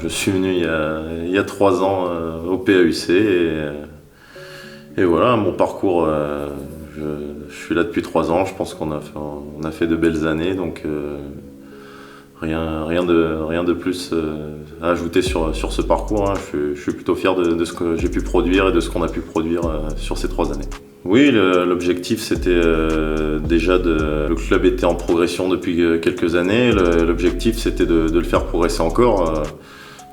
Je suis venu il y a 3 ans au PAUC et voilà, mon parcours, je suis là depuis 3 ans, je pense qu'on a fait de belles années, donc rien de plus à ajouter sur ce parcours, hein. Je suis plutôt fier de ce que j'ai pu produire et de ce qu'on a pu produire sur ces 3 années. Oui, l'objectif c'était le club était en progression depuis quelques années, l'objectif c'était de le faire progresser encore.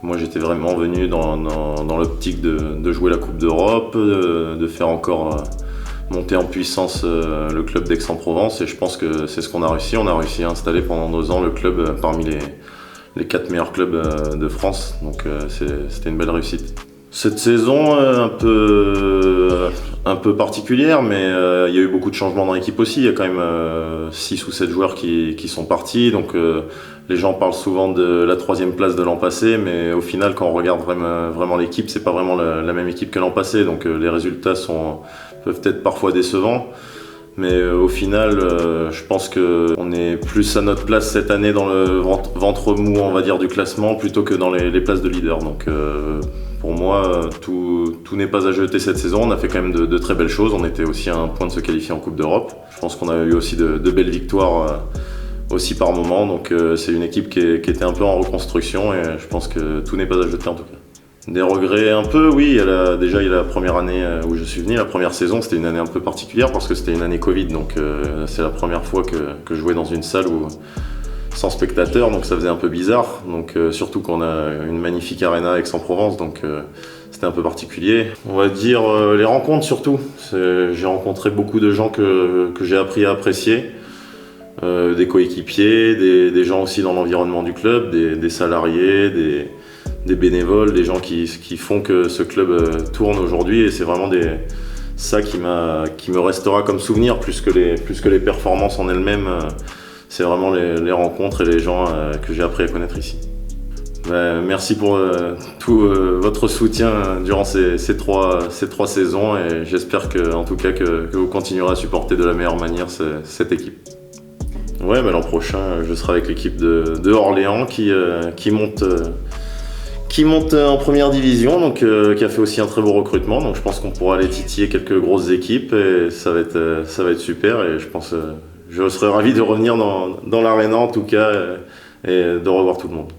Moi j'étais vraiment venu dans l'optique de jouer la Coupe d'Europe, de faire encore monter en puissance le club d'Aix-en-Provence, et je pense que c'est ce qu'on a réussi. On a réussi à installer pendant 2 ans le club parmi les 4 meilleurs clubs de France, donc c'était une belle réussite. Cette saison un peu particulière, mais il y a eu beaucoup de changements dans l'équipe aussi. Il y a quand même 6 ou 7 joueurs qui sont partis, donc les gens parlent souvent de la 3e place de l'an passé, mais au final quand on regarde vraiment l'équipe, c'est pas vraiment la même équipe que l'an passé, donc les résultats peuvent être parfois décevants. Mais au final, je pense qu'on est plus à notre place cette année dans le ventre mou, on va dire, du classement, plutôt que dans les places de leader. Donc pour moi, tout n'est pas à jeter cette saison. On a fait quand même de très belles choses. On était aussi à un point de se qualifier en Coupe d'Europe. Je pense qu'on a eu aussi de belles victoires aussi par moment. Donc c'est une équipe qui était un peu en reconstruction, et je pense que tout n'est pas à jeter en tout cas. Des regrets un peu, oui. Il y a la première année où je suis venu, la première saison, c'était une année un peu particulière parce que c'était une année Covid, donc c'est la première fois que je jouais dans une salle sans spectateurs, donc ça faisait un peu bizarre. Donc surtout qu'on a une magnifique arena à Aix-en-Provence, donc c'était un peu particulier. On va dire les rencontres surtout. J'ai rencontré beaucoup de gens que j'ai appris à apprécier. Des coéquipiers, des gens aussi dans l'environnement du club, des salariés, des bénévoles, des gens qui font que ce club tourne aujourd'hui, et c'est vraiment ça qui me restera comme souvenir plus que les performances en elles-mêmes. C'est vraiment les rencontres et les gens que j'ai appris à connaître ici. Merci pour tout votre soutien durant ces trois saisons, et j'espère en tout cas que vous continuerez à supporter de la meilleure manière cette équipe. Ouais, l'an prochain, je serai avec l'équipe de Orléans qui monte en première division, donc qui a fait aussi un très beau recrutement. Donc je pense qu'on pourra aller titiller quelques grosses équipes, et ça va être super. Et je pense je serai ravi de revenir dans l'aréna en tout cas, et de revoir tout le monde.